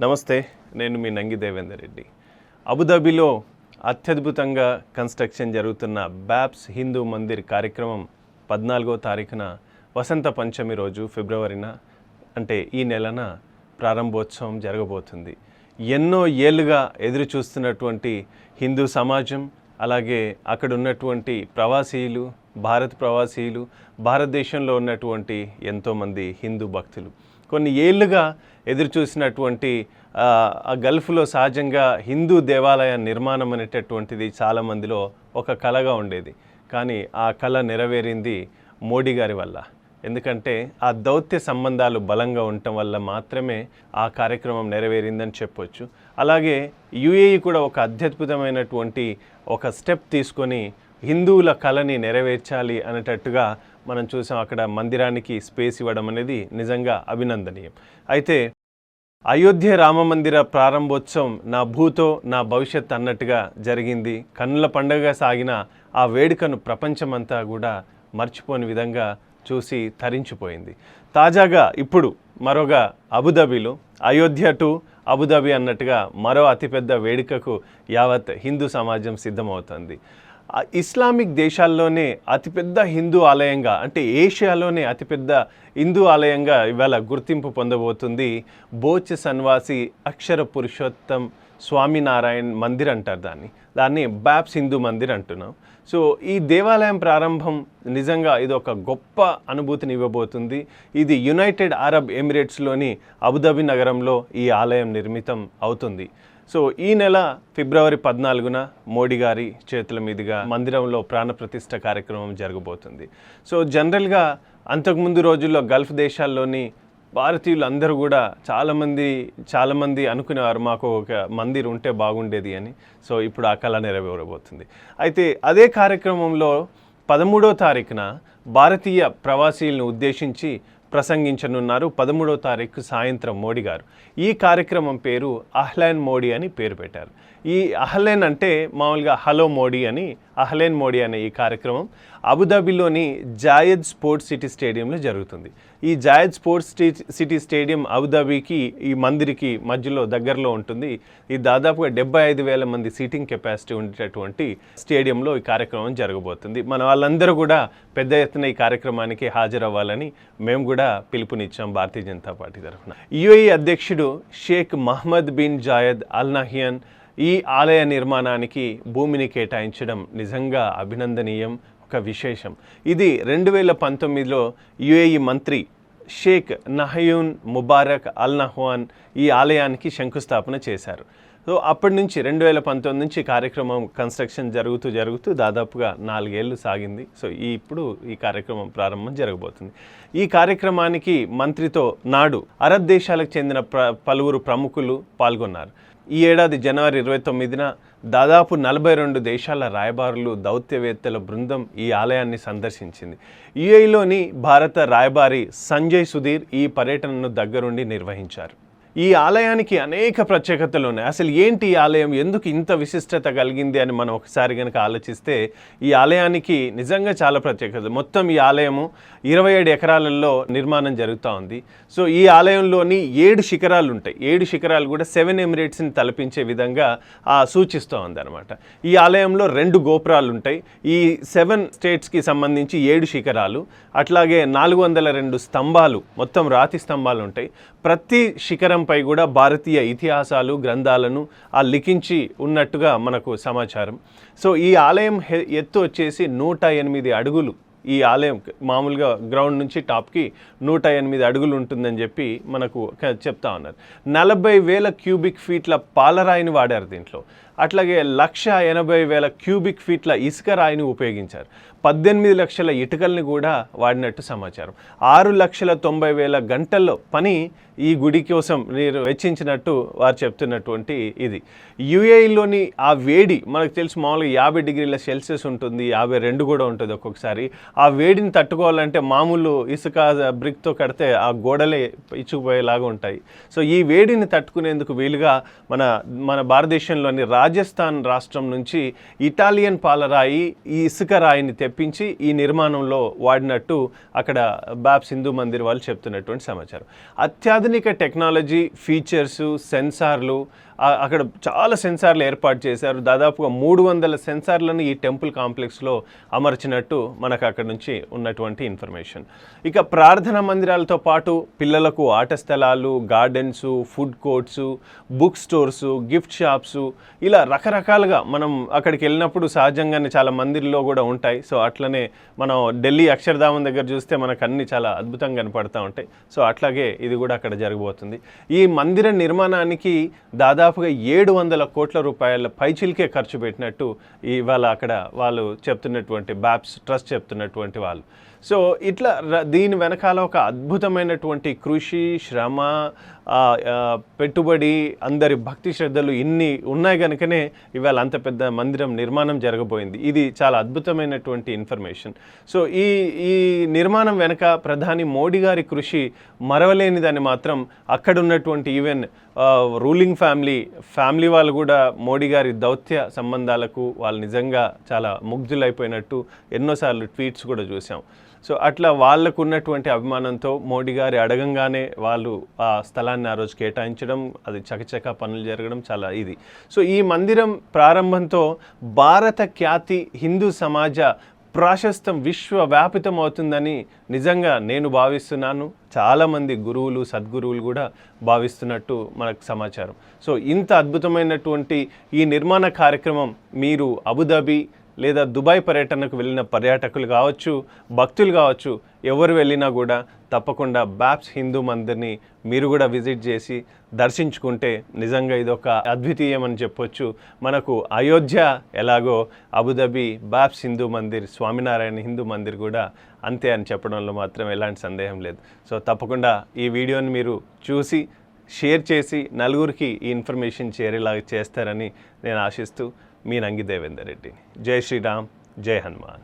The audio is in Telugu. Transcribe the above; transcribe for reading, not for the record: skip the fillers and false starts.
నమస్తే, నేను మీ నంగి దేవేందర్ రెడ్డి. అబుదాబిలో అత్యద్భుతంగా కన్స్ట్రక్షన్ జరుగుతున్న బ్యాప్స్ హిందూ మందిర్ కార్యక్రమం 14వ తారీఖున వసంత పంచమి రోజు ఫిబ్రవరిన అంటే ఈ నెలన ప్రారంభోత్సవం జరగబోతుంది. ఎన్నో ఏళ్ళుగా ఎదురు చూస్తున్నటువంటి హిందూ సమాజం, అలాగే అక్కడ ఉన్నటువంటి ప్రవాసీలు, భారతదేశంలో ఉన్నటువంటి ఎంతోమంది హిందూ భక్తులు కొన్ని ఏళ్ళుగా ఎదురు చూసినటువంటి ఆ గల్ఫ్లో సహజంగా హిందూ దేవాలయ నిర్మాణం అనేటటువంటిది చాలామందిలో ఒక కళగా ఉండేది. కానీ ఆ కళ నెరవేరింది మోడీ గారి వల్ల. ఎందుకంటే ఆ దౌత్య సంబంధాలు బలంగా ఉండటం వల్ల మాత్రమే ఆ కార్యక్రమం నెరవేరిందని చెప్పొచ్చు. అలాగే యుఏఈ కూడా ఒక అత్యద్భుతమైనటువంటి ఒక స్టెప్ తీసుకొని హిందువుల కళని నెరవేర్చాలి అనేటట్టుగా మనం చూసాం. అక్కడ మందిరానికి స్పేస్ ఇవ్వడం అనేది నిజంగా అభినందనీయం. అయితే అయోధ్య రామ మందిర ప్రారంభోత్సవం నా భూతో నా భవిష్యత్ అన్నట్టుగా జరిగింది. కన్నుల పండుగగా సాగిన ఆ వేడుకను ప్రపంచమంతా కూడా మర్చిపోని విధంగా చూసి తరించిపోయింది. తాజాగా ఇప్పుడు మరోగా అబుదాబిలో అయోధ్య టు అబుదాబి అన్నట్టుగా మరో అతిపెద్ద వేడుకకు యావత్ హిందూ సమాజం సిద్ధమవుతుంది. ఇస్లామిక్ దేశాల్లోనే అతిపెద్ద హిందూ ఆలయంగా, అంటే ఏషియాలోనే అతిపెద్ద హిందూ ఆలయంగా ఇవాళ గుర్తింపు పొందబోతుంది బోచ్ సన్వాసి అక్షర పురుషోత్తం స్వామినారాయణ్ మందిర్ అంటారు. దాన్ని బ్యాప్స్ హిందూ మందిర్ అంటున్నాం. సో ఈ దేవాలయం ప్రారంభం నిజంగా ఇది ఒక గొప్ప అనుభూతిని ఇవ్వబోతుంది. ఇది యునైటెడ్ అరబ్ ఎమిరేట్స్లోని అబుదాబి నగరంలో ఈ ఆలయం నిర్మితం అవుతుంది. సో ఈ నెల ఫిబ్రవరి 14న మోడీ గారి చేతుల మీదుగా మందిరంలో ప్రాణప్రతిష్ఠ కార్యక్రమం జరగబోతుంది. సో జనరల్గా అంతకుముందు రోజుల్లో గల్ఫ్ దేశాల్లోని భారతీయులు అందరూ కూడా చాలామంది అనుకునేవారు మాకు ఒక మందిర్ ఉంటే బాగుండేది అని. సో ఇప్పుడు ఆ కళ నెరవేరబోతుంది. అయితే అదే కార్యక్రమంలో 13వ తారీఖున భారతీయ ప్రవాసీలను ఉద్దేశించి ప్రసంగించనున్నారు. 13వ తారీఖు సాయంత్రం మోడీ గారు. ఈ కార్యక్రమం పేరు అహ్లైన్ మోడీ అని పేరు పెట్టారు. ఈ అహ్లైన్ అంటే మామూలుగా హలో మోడీ అని, అహ్లైన్ మోడీ అనే ఈ కార్యక్రమం అబుదాబిలోని జాయద్ స్పోర్ట్స్ సిటీ స్టేడియంలో జరుగుతుంది. ఈ జాయద్ స్పోర్ట్స్ సిటీ స్టేడియం అబుదాబికి ఈ మందిరికి మధ్యలో దగ్గరలో ఉంటుంది. ఇది దాదాపుగా 75,000 మంది సీటింగ్ కెపాసిటీ ఉండేటటువంటి స్టేడియంలో ఈ కార్యక్రమం జరగబోతుంది. మన వాళ్ళందరూ కూడా పెద్ద ఎత్తున ఈ కార్యక్రమానికి హాజరవ్వాలని మేము కూడా పిలుపునిచ్చాం భారతీయ జనతా పార్టీ తరఫున. యుఏఈ అధ్యక్షుడు Sheikh Mohammed bin Zayed Al Nahyan ఈ ఆలయ నిర్మాణానికి భూమిని కేటాయించడం నిజంగా అభినందనీయం, ఒక విశేషం. ఇది 2019లో యుఏఈ మంత్రి షేక్ నహయూన్ ముబారక్ అల్ నహ్యాన్ ఈ ఆలయానికి శంకుస్థాపన చేశారు. సో అప్పటి నుంచి 2019 నుంచి కార్యక్రమం కన్స్ట్రక్షన్ జరుగుతూ దాదాపుగా 4 ఏళ్ళు సాగింది. సో ఇప్పుడు ఈ కార్యక్రమం ప్రారంభం జరగబోతుంది. ఈ కార్యక్రమానికి మంత్రితో నాడు అరబ్ దేశాలకు చెందిన పలువురు ప్రముఖులు పాల్గొన్నారు. ఈ ఏడాది జనవరి 29న దాదాపు 42 దేశాల రాయబారులు, దౌత్యవేత్తల బృందం ఈ ఆలయాన్ని సందర్శించింది. యుఏఈలోని భారత రాయబారి సంజయ్ సుధీర్ ఈ పర్యటనను దగ్గరుండి నిర్వహించారు. ఈ ఆలయానికి అనేక ప్రత్యేకతలు ఉన్నాయి. అసలు ఏంటి ఈ ఆలయం, ఎందుకు ఇంత విశిష్టత కలిగింది అని మనం ఒకసారి కనుక ఆలోచిస్తే ఈ ఆలయానికి నిజంగా చాలా ప్రత్యేకత. మొత్తం ఈ ఆలయము 27 ఎకరాలలో నిర్మాణం జరుగుతూ ఉంది. సో ఈ ఆలయంలోని 7 శిఖరాలు ఉంటాయి. 7 శిఖరాలు కూడా 7 ఎమిరేట్స్ని తలపించే విధంగా సూచిస్తూ ఉంది అనమాట. ఈ ఆలయంలో 2 గోపురాలు ఉంటాయి. ఈ 7 స్టేట్స్కి సంబంధించి 7 శిఖరాలు, అట్లాగే 402 స్తంభాలు, మొత్తం రాతి స్తంభాలు ఉంటాయి. ప్రతి శిఖరంపై కూడా భారతీయ ఇతిహాసాలు, గ్రంథాలను లిఖించి ఉన్నట్టుగా మనకు సమాచారం. సో ఈ ఆలయం ఎత్తు వచ్చేసి 108 అడుగులు. ఈ ఆలయం మామూలుగా గ్రౌండ్ నుంచి టాప్కి 108 అడుగులు ఉంటుందని చెప్పి మనకు చెప్తా ఉన్నారు. 40,000 క్యూబిక్ ఫీట్ల పాలరాయిని వాడారు దీంట్లో. అట్లాగే 180,000 క్యూబిక్ ఫీట్ల ఇసుక రాయిని ఉపయోగించారు. 18 లక్షల ఇటుకల్ని కూడా వాడినట్టు సమాచారం. 6,90,000 గంటల్లో పని ఈ గుడి కోసం మీరు వెచ్చించినట్టు వారు చెప్తున్నటువంటి ఇది. యుఏఈలోని ఆ వేడి మనకు తెలుసు, మామూలుగా 50 డిగ్రీల సెల్సియస్ ఉంటుంది, 52 కూడా ఉంటుంది ఒక్కొక్కసారి. ఆ వేడిని తట్టుకోవాలంటే మామూలు ఇసుక బ్రిక్తో కడితే ఆ గోడలే ఇచ్చుకుపోయేలాగా ఉంటాయి. సో ఈ వేడిని తట్టుకునేందుకు వీలుగా మన భారతదేశంలోని రాజస్థాన్ రాష్ట్రం నుంచి ఇటాలియన్ పాలరాయి ఈ ఇసుక రాయిని తెప్పించి ఈ నిర్మాణంలో వాడినట్టు అక్కడ బాబ్స్ హిందూ మందిర్ వాళ్ళు చెప్తున్నటువంటి సమాచారం. అత్యాధునిక టెక్నాలజీ, ఫీచర్స్, సెన్సార్లు, అక్కడ చాలా సెన్సార్లు ఏర్పాటు చేశారు. దాదాపుగా 300 సెన్సార్లను ఈ టెంపుల్ కాంప్లెక్స్లో అమర్చినట్టు మనకు అక్కడ నుంచి ఉన్నటువంటి ఇన్ఫర్మేషన్. ఇక ప్రార్థనా మందిరాలతో పాటు పిల్లలకు ఆట స్థలాలు, gardens, food courts, book stores, gift shops, ఇలా రకరకాలుగా మనం అక్కడికి వెళ్ళినప్పుడు సహజంగానే చాలా మందిర్లో కూడా ఉంటాయి. సో అట్లనే మనం ఢిల్లీ అక్షరధామం దగ్గర చూస్తే మనకు అన్ని చాలా అద్భుతంగా కనపడుతూ ఉంటాయి. సో అట్లాగే ఇది కూడా అక్కడ జరగబోతుంది. ఈ మందిర నిర్మాణానికి దాదాపుగా 700 కోట్ల రూపాయల పైచిల్కే ఖర్చు పెట్టినట్టు ఇవాళ అక్కడ వాళ్ళు చెప్తున్నటువంటి బాబ్స్ ట్రస్ట్ చెప్తున్నటువంటి వాళ్ళు. సో ఇట్లా దీని వెనకాల ఒక అద్భుతమైనటువంటి కృషి, శ్రమ, పెట్టుబడి, అందరి భక్తి శ్రద్ధలు ఇన్ని ఉన్నాయి కనుకనే ఇవాళ అంత పెద్ద మందిరం నిర్మాణం జరగబోయింది. ఇది చాలా అద్భుతమైనటువంటి ఇన్ఫర్మేషన్. సో ఈ నిర్మాణం వెనక ప్రధాని మోడీ గారి కృషి మరవలేనిదని మాత్రం అక్కడ ఉన్నటువంటి ఈవెన్ రూలింగ్ ఫ్యామిలీ వాళ్ళు కూడా మోడీ గారి దౌత్య సంబంధాలకు వాళ్ళు నిజంగా చాలా ముగ్ధులైపోయినట్టు ఎన్నోసార్లు ట్వీట్స్ కూడా చూసాం. సో అట్లా వాళ్ళకు ఉన్నటువంటి అభిమానంతో మోడీ గారి అడగంగానే వాళ్ళు ఆ స్థలాన్ని ఆ రోజు కేటాయించడం, అది చకచక పనులు జరగడం చాలా ఇది. సో ఈ మందిరం ప్రారంభంతో భారత ఖ్యాతి, హిందూ సమాజ ప్రాశస్త్యం విశ్వవ్యాపితం అవుతుందని నిజంగా నేను భావిస్తున్నాను. చాలామంది గురువులు, సద్గురువులు కూడా భావిస్తున్నట్టు మనకు సమాచారం. సో ఇంత అద్భుతమైనటువంటి ఈ నిర్మాణ కార్యక్రమం మీరు అబుదాబి లేదా దుబాయ్ పర్యటనకు వెళ్ళిన పర్యాటకులు కావచ్చు, భక్తులు కావచ్చు, ఎవరు వెళ్ళినా కూడా తప్పకుండా బాబ్స్ హిందూ మందిర్ని మీరు కూడా విజిట్ చేసి దర్శించుకుంటే నిజంగా ఇదొక అద్వితీయమని చెప్పొచ్చు. మనకు అయోధ్య ఎలాగో అబుదాబి బాబ్స్ హిందూ మందిర్, స్వామినారాయణ హిందూ మందిర్ కూడా అంతే అని చెప్పడంలో మాత్రం ఎలాంటి సందేహం లేదు. సో తప్పకుండా ఈ వీడియోని మీరు చూసి షేర్ చేసి నలుగురికి ఈ ఇన్ఫర్మేషన్ చేరేలాగా చేస్తారని నేను ఆశిస్తూ మీ నంగి దేవేందర్ రెడ్డి. జై శ్రీరామ్, జై హనుమాన్.